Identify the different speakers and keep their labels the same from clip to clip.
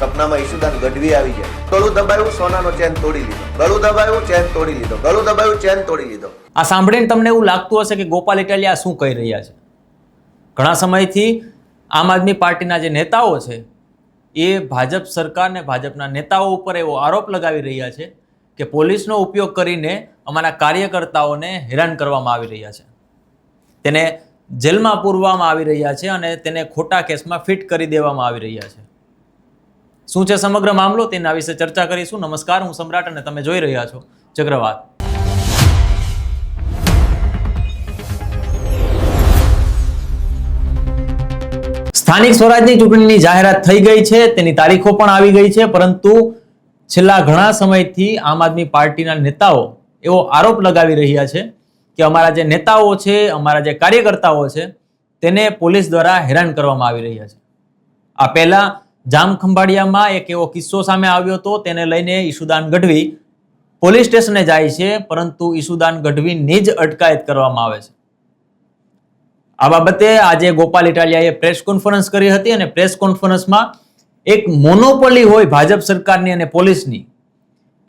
Speaker 1: સપનામાં ઈશુદાન ગઢવી આવી જાય. ગળું દબાયું, સોનાનો ચેન તોડી લીધો. ગળું દબાયું, ચેન તોડી લીધો. ગળું દબાયું, ચેન તોડી લીધો.
Speaker 2: આ સાંભળીને તમને એવું લાગતું હશે કે ગોપાલ ઇટાલિયા શું કહી રહ્યા છે. ઘણા સમયથી આમ આદમી પાર્ટીના જે નેતાઓ છે એ ભાજપ સરકાર ને ભાજપના નેતાઓ ઉપર એવો આરોપ લગાવી રહ્યા છે કે પોલીસનો ઉપયોગ કરીને અમારા કાર્યકર્તાઓને હેરાન કરવામાં આવી રહ્યા છે, તેને જેલમાં પૂરવામાં આવી રહ્યા છે અને તેને ખોટા કેસમાં ફિટ કરી દેવામાં આવી રહ્યા છે. શું છે સમગ્ર મામલો તેના વિશે ચર્ચા કરીશું. નમસ્કાર, હું સમ્રાટ અને તમે જોઈ રહ્યા છો ચક્રવાત. સ્થાનિક સ્વરાજની ચૂંટણીની જાહેરાત થઈ ગઈ છે, તેની તારીખો પણ આવી ગઈ છે, પરંતુ છેલ્લા ઘણા સમયથી આમ આદમી પાર્ટીના નેતાઓ એવો આરોપ લગાવી રહ્યા છે કે અમારા જે નેતાઓ છે, અમારા જે કાર્યકર્તાઓ છે તેને પોલીસ દ્વારા હેરાન કરવામાં આવી રહ્યા છે. આ પહેલા જામખંભાળિયામાં એક એવો કિસ્સો સામે આવ્યો હતો, તેને લઈને ઈશુદાન ગઢવી પોલીસ સ્ટેશને જાય છે, પરંતુ ઈશુદાન ગઢવીની જ અટકાયત કરવામાં આવે છે. આ બાબતે આજે ગોપાલ ઇટાલિયાએ પ્રેસ કોન્ફરન્સ કરી હતી અને પ્રેસ કોન્ફરન્સમાં એક મોનોપોલી હોય ભાજપ સરકારની અને પોલીસની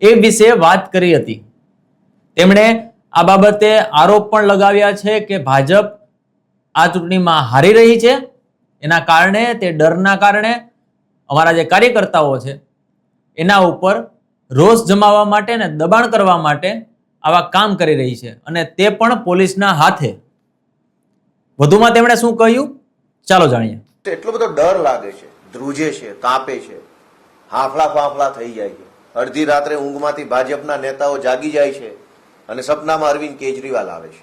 Speaker 2: એ વિશે વાત કરી હતી. તેમણે આ બાબતે આરોપ પણ લગાવ્યા છે કે ભાજપ આ ચૂંટણીમાં હારી રહી છે, એના કારણે તે ડરના કારણે અમારા જે કાર્યકર્તાઓ છે એના ઉપર રોષ જમાવવા માટે અને દબાણ કરવા માટે આવા કામ કરી રહી છે અને તે પણ પોલીસના હાથે. વધુમાં તેમણે શું કહ્યું ચાલો જાણીએ.
Speaker 1: એટલો બધો ડર લાગે છે, ધ્રુજે છે, કાંપે છે, હાંફળા ફાંફળા થઈ જાય છે. અડધી રાત્રે ઊંઘમાંથી ભાજપના નેતાઓ જાગી જાય છે અને સપનામાં અરવિંદ કેજરીવાલ આવે છે,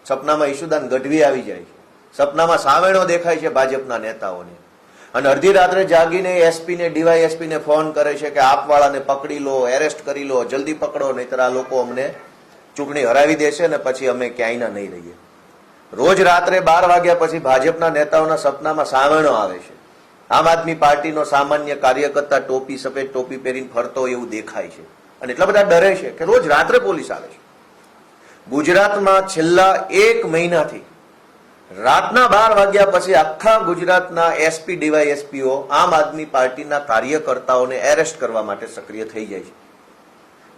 Speaker 1: સપનામાં ઈશુદાન ગઢવી આવી જાય છે, સપનામાં સાવેણો દેખાય છે ભાજપના નેતાઓને. અને અડધી રાત્રે જાગીને એસપી ને ડીવાયએસપી ને ફોન કરે છે કે આપવાળાને પકડી લો, એરેસ્ટ કરી લો, જલ્દી પકડો, નહીતર આ લોકો અમને ચૂંટણી હરાવી દેશે ને પછી અમે ક્યાંયના નહીં રહીએ. રોજ રાત્રે 12 વાગ્યા પછી ભાજપના નેતાઓના સપનામાં સાવેણો આવે છે. આમ આદમી પાર્ટીનો સામાન્ય કાર્યકર્તા ટોપી, સફેદ ટોપી પહેરીને ફરતો એવું દેખાય છે અને એટલા બધા ડરે છે કે રોજ રાત્રે પોલીસ આવે છે. ગુજરાતમાં છેલ્લા 1 મહિનાથી રાતના 12 વાગ્યા પછી આખા ગુજરાતના એસપી ડીવાયએસપીઓ આમ આદમી પાર્ટીના કાર્યકર્તાઓને એરેસ્ટ કરવા માટે સક્રિય થઈ જાય છે.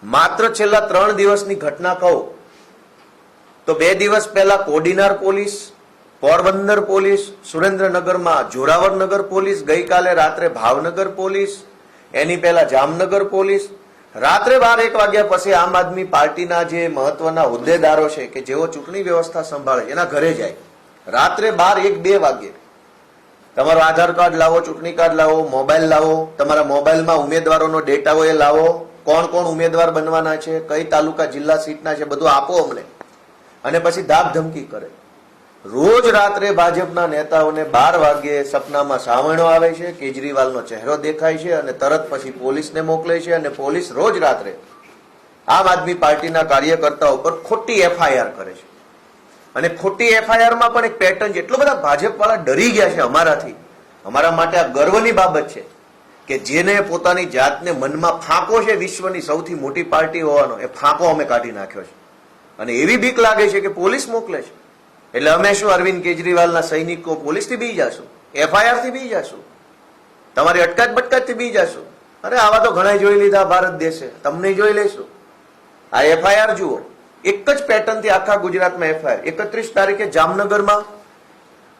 Speaker 1: માત્ર છેલ્લા 3 દિવસની ઘટના કહું તો 2 દિવસ પહેલા કોડીનાર પોલીસ, પોરબંદર પોલીસ, સુરેન્દ્રનગરમાં જોરાવરનગર પોલીસ, ગઈકાલે રાત્રે ભાવનગર પોલીસ, એની પહેલા જામનગર પોલીસ. રાત્રે 12-1 વાગ્યા પછી આમ આદમી પાર્ટીના જે મહત્વના હોદ્દેદારો છે કે જેઓ ચૂંટણી વ્યવસ્થા સંભાળે એના ઘરે જાય. રાત્રે 12-1-2 વાગે તમારો આધાર કાર્ડ લાવો, ચૂંટણી કાર્ડ લાવો, મોબાઈલ લાવો, તમારા મોબાઈલમાં ઉમેદવારોનો ડેટા હોય એ લાવો, કોણ કોણ ઉમેદવાર બનવાના છે, કઈ તાલુકા જિલ્લા સીટના છે, બધું આપો અમને. અને પછી ધાક ધમકી કરે. રોજ રાત્રે ભાજપના નેતાઓને 12 વાગ્યે સપનામાં સાવણો આવે છે, કેજરીવાલનો ચહેરો દેખાય છે અને તરત પછી પોલીસને મોકલે છે અને પોલીસ રોજ રાત્રે આમ આદમી પાર્ટીના કાર્યકર્તાઓ પર ખોટી એફઆઈઆર કરે છે. અને ખોટી એફઆઈઆરમાં પણ એક પેટર્ન છે. એટલો બધા ભાજપ વાળા ડરી ગયા છે અમારાથી. અમારા માટે આ ગર્વની બાબત છે કે જેને પોતાની જાતને મનમાં ફાંકો છે વિશ્વની સૌથી મોટી પાર્ટી હોવાનો, એ ફાંકો અમે કાઢી નાખ્યો છે. અને એવી બીક લાગે છે કે પોલીસ મોકલે છે એટલે અમે શું અરવિંદ કેજરીવાલના સૈનિકો પોલીસથી બી જશું, એફઆઈઆર થી બી જશું, તમારી અટકાત બટકાત થી બી જશું. અરે આવા તો ઘણા જોઈ લીધા ભારત દેશે, તમને જોઈ લઈશું. આ એફઆઈઆર જુઓ, એક જ પેટર્ન થી આખા ગુજરાતમાં એફઆઈઆર. 31 તારીખે જામનગરમાં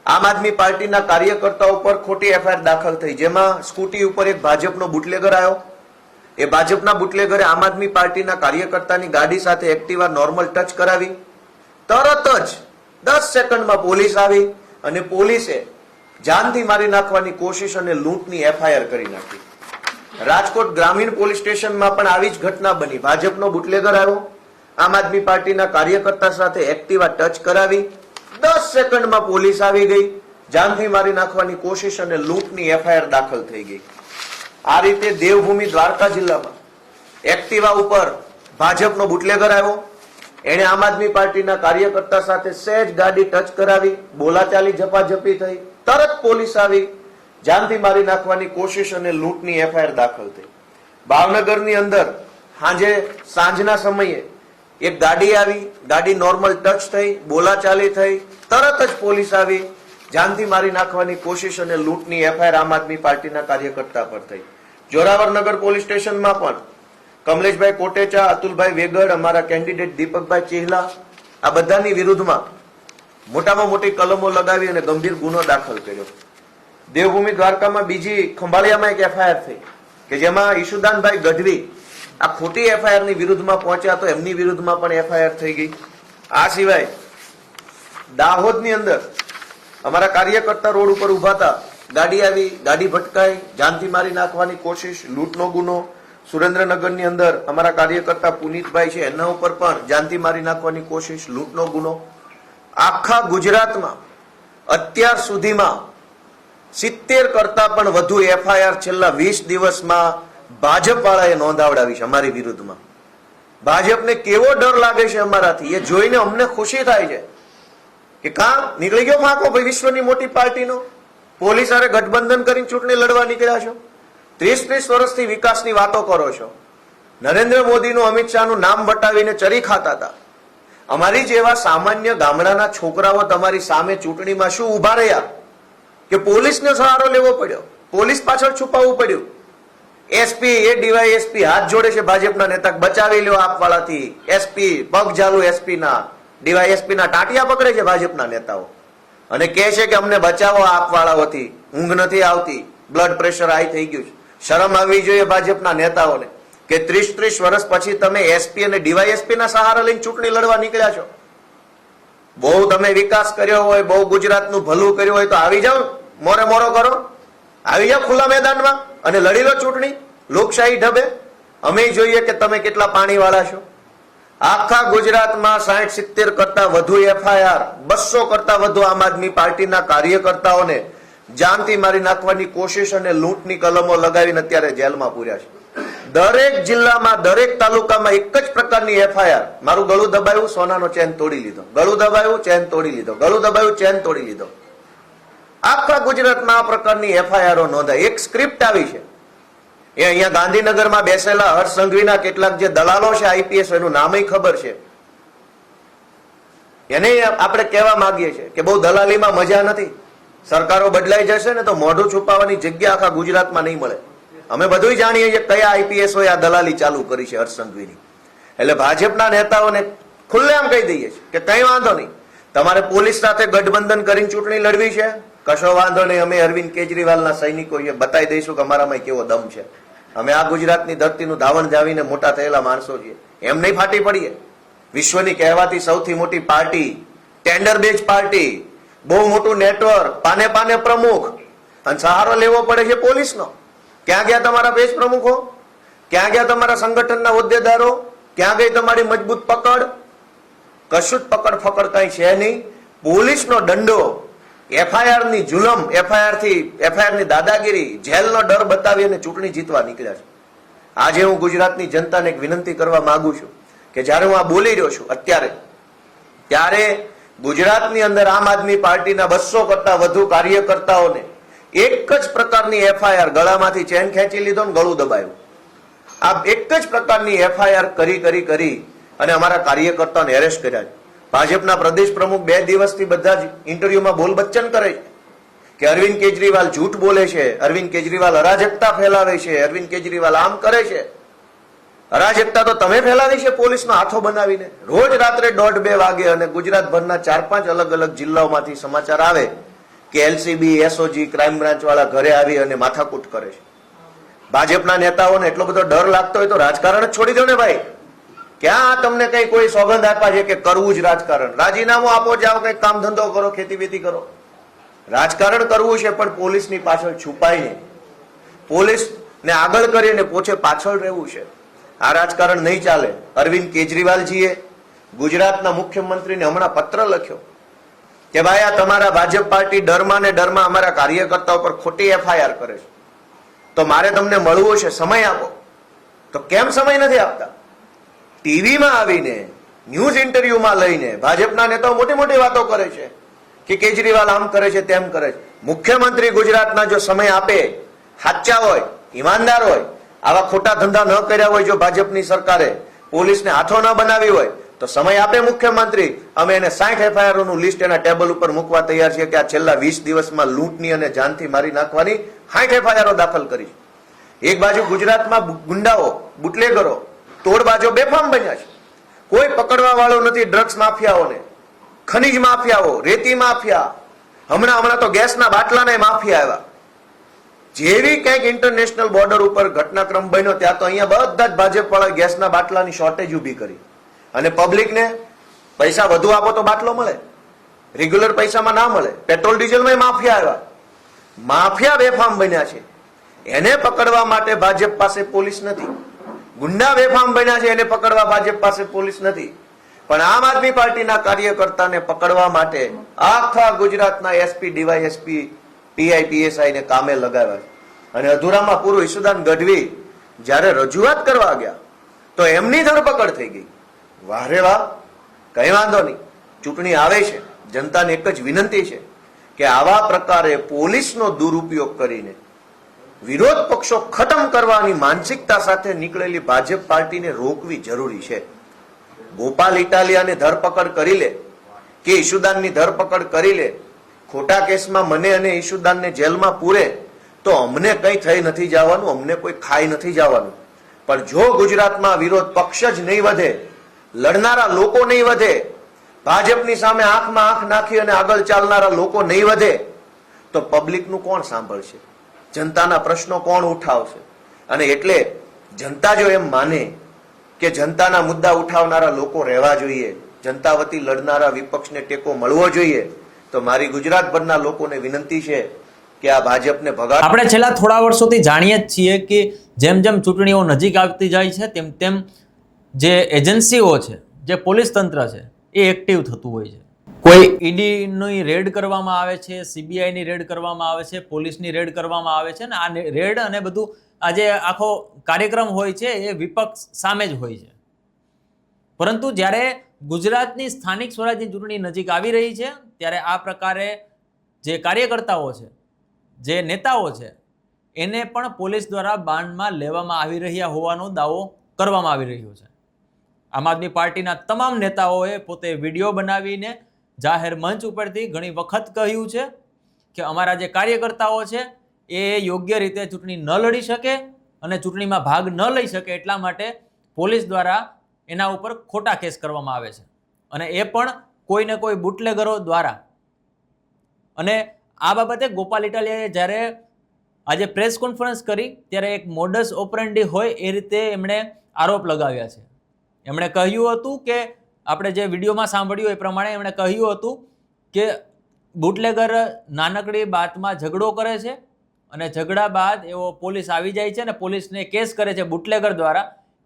Speaker 1: આમ આદમી પાર્ટીના કાર્યકર્તાઓ પર ખોટી એફઆઈઆર દાખલ થઈ, જેમાં સ્કૂટી ઉપર એક ભાજપનો બુટલેગર આવ્યો. એ ભાજપના બુટલેગરે આમ આદમી પાર્ટીના કાર્યકર્તાની ગાડી સાથે એક્ટિવા નોર્મલ ટચ કરાવી. તરત જ 10 સેકન્ડમાં પોલીસ આવી અને પોલીસે જાનથી મારી નાખવાની કોશિશ અને લૂંટની એફઆઈઆર કરી નાખી. રાજકોટ ગ્રામીણ પોલીસ સ્ટેશનમાં પણ આવી જ ઘટના બની. ભાજપનો બુટલેગર આવ્યો, આમ આદમી પાર્ટીના કાર્યકર્તા સાથે એક્ટિવા ટચ કરાવી, 10 સેકન્ડમાં પોલીસ આવી ગઈ, જાનથી મારી નાખવાની કોશિશ અને લૂંટની એફઆઈઆર દાખલ થઈ ગઈ. આ રીતે દેવભૂમિ દ્વારકા જિલ્લામાં એક્ટિવા ઉપર ભાજપનો બુટલેગર આવ્યો, એને આમ આદમી પાર્ટીના કાર્યકર્તા સાથે સહેજ ગાડી ટચ કરાવી, બોલાચાલી ઝપાઝપી થઈ, તરત પોલીસ આવી, જાનથી મારી નાખવાની કોશિશ અને લૂંટની એફઆઈઆર દાખલ થઈ. ભાવનગરની અંદર સાંજના સમયે એક ગાડી આવી, ગાડી નોર્મલ ટચ થઈ, બોલાચાલી થઈ, તરત જ પોલીસ આવી, જાનથી મારી નાખવાની કોશિશ અને લૂંટની એફઆઈઆર આમ આદમી પાર્ટીના કાર્યકર્તા પર થઈ. જોરાવરનગર પોલીસ સ્ટેશનમાં પણ કમલેશભાઈ કોટેચા, અતુલભાઈ વેગડ, અમારા કેન્ડિડેટ દીપકભાઈ ચેહલા, આ બધાની વિરુદ્ધમાં મોટામાં મોટી કલમો લગાવી અને ગંભીર ગુનો દાખલ કર્યો. દેવભૂમિ દ્વારકામાં બીજી ખંભાળિયામાં એક એફઆઈઆર થઈ કે જેમાં ઈશુદાનભાઈ ગઢવી આ ખોટી એફઆઈઆર ની વિરુદ્ધમાં પહોંચ્યા તો એમની વિરુદ્ધમાં પણ એફઆઈઆર થઈ ગઈ. આ સિવાય દાહોદની અંદર અમારા કાર્યકર્તા રોડ ઉપર ઉભા હતા, ગાડી આવી, ગાડી ભટકાઈ, જાનથી મારી નાખવાની કોશિશ, લૂંટનો ગુનો. સુરેન્દ્રનગરની અંદર અમારા કાર્યકર્તા પુનિતભાઈ છે, એના ઉપર પણ જાનથી મારી નાખવાની કોશિશ, લૂંટનો ગુનો. આખા ગુજરાતમાં અત્યાર સુધીમાં 70 કરતા પણ વધુ એફઆઈઆર છેલ્લા 20 દિવસમાં ભાજપ વાળાએ નોંધાવડાવી છે અમારી વિરુદ્ધમાં. ભાજપને કેવો ડર લાગે છે અમારાથી, એ જોઈને અમને ખુશી થાય છે કે કાં નીકળી ગયો ફાંકો ભાઈ વિશ્વની મોટી પાર્ટીનો. પોલીસ હારે ગઠબંધન કરીને ચૂંટણી લડવા નીકળ્યા છો. 30 વર્ષથી વિકાસની વાતો કરો છો. નરેન્દ્ર મોદીનું, અમિત શાહનું નામ બતાવીને ચરી ખાતા હતા. અમારી જેવા સામાન્ય ગામડાના છોકરાઓ તમારી સામે ચૂંટણીમાં શું ઉભા રહ્યા કે પોલીસને સહારો લેવો પડ્યો, પોલીસ પાછળ છુપાવવું પડ્યું. એસપી એ ડીવાયએસપી હાથ જોડે છે ભાજપના નેતા, બચાવી લ્યો આપવાળાથી. એસપી પગ ઝાલુ, એસપી ના ડીવાયએસપી ના ટાટિયા પકડે છે ભાજપના નેતાઓ અને કહે છે કે અમને બચાવો આપવાળાઓથી, ઊંઘ નથી આવતી, બ્લડ પ્રેશર હાઈ થઈ ગયું છે. શરમ આવવી જોઈએ ભાજપના નેતાઓને કે 30 વર્ષ પછી તમે એસપી અને ડીવાયએસપી ના સહારા લઈને ચૂંટણી લડવા નીકળ્યા છો. બહુ તમે વિકાસ કર્યો હોય, બહુ ગુજરાતનું ભલું કર્યું હોય તો આવી જાઓ, મોરે મોરો કરો, આવી જાઓ ખુલ્લા મેદાનમાં અને લડી લો ચૂંટણી લોકશાહી ઢબે. અમે જોઈએ કે તમે કેટલા પાણી વાળા છો. આખા ગુજરાતમાં 60-70 કરતા વધુ એફઆઈઆર, 200 કરતા વધુ આમ આદમી પાર્ટીના કાર્યકર્તાઓને જાનથી મારી નાખવાની કોશિશ અને લૂંટની કલમો લગાવીને અત્યારે જેલમાં પૂર્યા છે. દરેક જિલ્લામાં, દરેક તાલુકામાં એક જ પ્રકારની એફઆઈઆર. મારું ગળું દબાયું, સોનાનો ચેન તોડી લીધો, ગળું દબાયું, ચેન તોડી લીધો, ગળું દબાયું, ચેન તોડી લીધો. આખા ગુજરાતમાં આ પ્રકારની એફઆઈઆરો નોંધાય. એક સ્ક્રિપ્ટ આવી છે. એ અહીંયા ગાંધીનગરમાં બેસેલા હર્ષ સંઘવીના કેટલાક જે દલાલો છે આઈપીએસ, એનું નામય ખબર છે. એને આપણે કહેવા માંગીએ છીએ કે બહુ દલાલીમાં મજા નથી. સરકારો બદલાઈ જશે ને તો મોઢું છુપાવવાની જગ્યા આખા ગુજરાતમાં નહીં મળે. અમે બધું જાણીએ છીએ કયા આઈપીએસઓએ આ દલાલી ચાલુ કરી છે હર્ષ સંઘવીની. એટલે ભાજપના નેતાઓને ખુલ્લેઆમ કહી દઈએ છીએ કે કઈ વાંધો નહીં, તમારે પોલીસ સાથે ગઠબંધન કરીને ચૂંટણી લડવી છે, કશો વાંધો નહીં. અમે અરવિંદ કેજરીવાલના સૈનિકો બતાવી દઈશું કે અમારામાં કેવો દમ છે. અમે આ ગુજરાતની ધરતીનું ધાવણ જાવીને મોટા થયેલા માણસો છીએ, એમ નહીં ફાટી પડીએ. વિશ્વની કહેવાતી સૌથી મોટી પાર્ટી, ટેન્ડર બેઝ પાર્ટી, બહુ મોટું નેટવર્ક, પાને પાને પ્રમુખ, અને સહારો લેવો પડે છે પોલીસનો. ક્યાં ગયા તમારા પેજ પ્રમુખો? ક્યાં ગયા તમારા સંગઠનના હોદ્દેદારો? ક્યાં ગઈ તમારી મજબૂત પકડ? કશું જ પકડ ફકડ કઈ છે નહીં. પોલીસનો દંડો, એફઆઈઆર ની જુલમ, એફઆઈઆર ની દાદાગીરી, જેલનો ડર બતાવી અને ચૂંટણી જીતવા નીકળ્યા છે. આજે હું ગુજરાતની જનતાને એક વિનંતી કરવા માંગુ છું કે જયારે હું આ બોલી રહ્યો છું અત્યારે, ત્યારે ગુજરાતની અંદર આમ આદમી પાર્ટીના 200 કરતા વધુ કાર્યકર્તાઓને એક જ પ્રકારની એફઆઈઆર, ગળામાંથી ચેન ખેંચી લીધો ને ગળું દબાયું. આ એક જ પ્રકારની એફઆઈઆર કરી અને અમારા કાર્યકર્તાઓને એરેસ્ટ કર્યા છે. ભાજપના પ્રદેશ પ્રમુખ 2 દિવસથી બધા જ ઇન્ટરવ્યુમાં બોલ બચ્ચન કરે છે કે અરવિંદ કેજરીવાલ જૂઠ બોલે છે, અરવિંદ કેજરીવાલ અરાજકતા ફેલાવે છે, અરવિંદ કેજરીવાલ આમ કરે છે. અરાજકતા તો તમે ફેલાવી છે પોલીસનો હાથો બનાવીને. રોજ રાત્રે 1:30-2 વાગે અને ગુજરાતભરના 4-5 અલગ અલગ જિલ્લાઓમાંથી સમાચાર આવે કે એલસીબી, એસઓજી, ક્રાઇમ બ્રાન્ચ વાળા ઘરે આવી અને માથાકૂટ કરે છે. ભાજપના નેતાઓને એટલો બધો ડર લાગતો હોય તો રાજકારણ જ છોડી દો ને ભાઈ. ક્યાં તમને કઈ કોઈ સોગંદ આપ્યા છે કે કરવું જ રાજકારણ? રાજીનામું આપો, જાઓ કઈ કામ ધંધો કરો, ખેતી બેતી કરો. રાજકારણ કરવું છે પણ પોલીસની પાછળ છુપાઈને, પોલીસને આગળ કરીને પોછે પાછળ રહેવું છે. આ રાજકારણ નહીં ચાલે. અરવિંદ કેજરીવાલજીએ ગુજરાતના મુખ્યમંત્રીને હમણાં પત્ર લખ્યો કે ભાઈ આ તમારા ભાજપ પાર્ટી ડરમાં ને ડરમાં અમારા કાર્યકર્તાઓ પર ખોટી એફઆઈઆર કરે છે, તો મારે તમને મળવું છે, સમય આપો. તો કેમ સમય નથી આપતા? ટીવીમાં આવીને, ન્યૂઝ ઇન્ટરવ્યુમાં લઈને ભાજપના નેતાઓ મોટી મોટી વાતો કરે છે કે કેજરીવાલ આમ કરે છે, તેમ કરે છે. મુખ્યમંત્રી ગુજરાતના જો સમય આપે, સાચા હોય, ઈમાનદાર હોય, આવા ખોટા ધંધા ન કર્યા હોય, જો ભાજપની સરકારે પોલીસને હાથો ન બનાવી હોય તો સમય આપે મુખ્યમંત્રી. અમે એને 60 એફઆઈઆર નું લિસ્ટ એના ટેબલ ઉપર મૂકવા તૈયાર છીએ કે આ છેલ્લા 20 દિવસમાં લૂંટની અને જાનથી મારી નાખવાની 60 એફઆઈઆર દાખલ કરી. એક બાજુ ગુજરાતમાં ગુંડાઓ, બુટલેગરો, તોડબાજો બેફામ બન્યા છે. કોઈ પકડવા વાળો નથી. ડ્રગ્સ માફિયાઓને, ખનીજ માફિયાઓ, રેતી માફિયા, હમણાં તો ગેસના બાટલાના માફિયા આવ્યા. જેવી કંઈક ઇન્ટરનેશનલ બોર્ડર ઉપર ઘટનાક્રમ બન્યો ત્યાં તો અહીંયા બધા જ ભાજપ વાળા ગેસના બાટલાની શોર્ટેજ ઊભી કરી અને પબ્લિકને પૈસા વધુ આપો તો બાટલો મળે, રેગ્યુલર પૈસામાં ના મળે. પેટ્રોલ ડીઝલમાં માફિયા આવ્યા. માફિયા બેફામ બન્યા છે. એને પકડવા માટે ભાજપ પાસે પોલીસ નથી. ગુંડા બેફામ બન્યા છે, એને પકડવા ભાજપ પાસે પોલીસ નથી. પણ આમ આદમી પાર્ટીના કાર્યકર્તાને પકડવા માટે આખા ગુજરાતના એસપી, ડીવાયએસપી, પીઆઈ, પીએસઆઈ ને કામે લગાવ્યા છે. અને અધૂરામાં પૂરું ઈશુદાન ગઢવી જ્યારે રજૂઆત કરવા ગયા તો એમની ધરપકડ થઈ ગઈ. વાહ રે વાહ, કઈ વાંધો નહીં. ચૂંટણી આવે છે, જનતાને એક જ વિનંતી છે કે આવા પ્રકારે પોલીસનો દુરુપયોગ કરીને વિરોધ પક્ષો ખતમ કરવાની માનસિકતા સાથે નીકળેલી ભાજપ પાર્ટીને રોકવી જરૂરી છે. ગોપાલ ઇટાલિયાને ધરપકડ કરી લે કે ઈશુદાનની ધરપકડ કરી લે, ખોટા કેસમાં મને અને ઈશુદાનને જેલમાં પૂરે તો અમને કંઈ થઈ નથી જવાનું, અમને કોઈ ખાઈ નથી જવાનું. પણ જો ગુજરાતમાં વિરોધ પક્ષ જ નહીં વધે, લડનારા લોકો નહીં વધે, ભાજપની સામે આંખમાં આંખ નાખી અને આગળ ચાલનારા લોકો નહીં વધે તો પબ્લિકનું કોણ સાંભળશે? જનતાના પ્રશ્નો કોણ ઉઠાવશે? અને એટલે જનતા જો એમ માને કે જનતાના મુદ્દા ઉઠાવનારા લોકો રહેવા જોઈએ, જનતા વતી લડનારા વિપક્ષને ટેકો મળવો જોઈએ, તો મારી ગુજરાતભરના લોકોને વિનંતી છે કે આ ભાજપને ભગાડ.
Speaker 2: આપણે છેલ્લા થોડા વર્ષોથી જાણીએ જ છીએ કે જેમ જેમ ચૂંટણીઓ નજીક આવતી જાય છે તેમ તેમ જે એજન્સીઓ છે, જે પોલીસ તંત્ર છે, એ એક્ટિવ થતું હોય છે. કોઈ ઈડીની રેડ કરવામાં આવે છે, સીબીઆઈની રેડ કરવામાં આવે છે, પોલીસની રેડ કરવામાં આવે છે, ને આ રેડ અને બધું આ જે આખો કાર્યક્રમ હોય છે એ વિપક્ષ સામે જ હોય છે. પરંતુ જ્યારે ગુજરાતની સ્થાનિક સ્વરાજની ચૂંટણી નજીક આવી રહી છે ત્યારે આ પ્રકારે જે કાર્યકર્તાઓ છે, જે નેતાઓ છે, એને પણ પોલીસ દ્વારા બાંધમાં લેવામાં આવી રહ્યા હોવાનો દાવો કરવામાં આવી રહ્યો છે. આમ આદમી પાર્ટીના તમામ નેતાઓએ પોતે વિડીયો બનાવીને જાહેર મંચ ઉપરથી ઘણી વખત કહ્યું છે કે અમારા જે કાર્યકર્તાઓ છે એ યોગ્ય રીતે ચૂંટણી ન લડી શકે અને ચૂંટણીમાં ભાગ ન લઈ શકે એટલા માટે પોલીસ દ્વારા એના ઉપર ખોટા કેસ કરવામાં આવે છે, અને એ પણ કોઈને કોઈ બુટલેગરો દ્વારા. અને આ બાબતે ગોપાલ ઇટાલિયાએ જ્યારે આજે પ્રેસ કોન્ફરન્સ કરી ત્યારે એક મોડસ ઓપરેન્ડી હોય એ રીતે એમણે આરોપ લગાવ્યા છે. એમણે કહ્યું હતું કે આપણે જે વિડીયોમાં સાંભળ્યું એ પ્રમાણે એમણે કહ્યું હતું કે બુટલેગર નાનકડી બાતમાં ઝઘડો કરે છે અને ઝઘડા બાદ એવો પોલીસ આવી જાય છે અને પોલીસને કેસ કરે છે બુટલેગર દ્વારા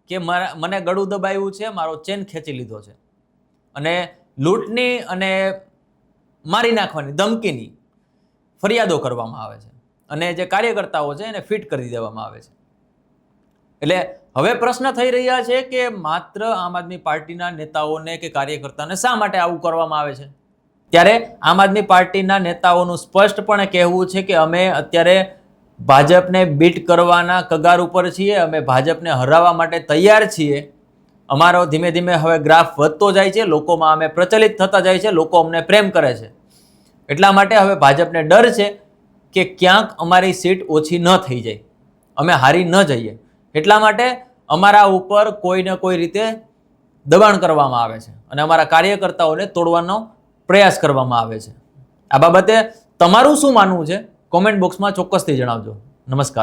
Speaker 2: કે મને ગળું દબાવ્યું છે, મારો ચેન ખેંચી લીધો છે, અને લૂંટની અને મારી નાખવાની ધમકીની ફરિયાદો કરવામાં આવે છે અને જે કાર્યકર્તાઓ છે એને ફિટ કરી દેવામાં આવે છે. એટલે હવે પ્રશ્ન થઈ રહ્યા છે કે માત્ર આમ આદમી પાર્ટીના નેતાઓને કે કાર્યકર્તાઓને શા માટે આવું કરવામાં આવે છે? ત્યારે આમ આદમી પાર્ટીના નેતાઓનું સ્પષ્ટપણે કહેવું છે કે અમે અત્યારે ભાજપને બીટ કરવાના કગાર ઉપર છીએ, અમે ભાજપને હરાવવા માટે તૈયાર છીએ. અમારો ધીમે ધીમે હવે ગ્રાફ વધતો જાય છે, લોકોમાં અમે પ્રચલિત થતા જાય છે, લોકો અમને પ્રેમ કરે છે. એટલા માટે હવે ભાજપને ડર છે કે ક્યાંક અમારી સીટ ઓછી ન થઈ જાય, અમે હારી ન જઈએ. એટલા માટે અમારા ઉપર કોઈ ને કોઈ રીતે દબાણ કરવામાં આવે છે અને અમારા કાર્યકર્તાઓને તોડવાનો પ્રયાસ કરવામાં આવે છે. આ બાબતે તમારું શું માનવું છે? કોમેન્ટ બોક્સમાં ચોક્કસથી જણાવજો. નમસ્કાર.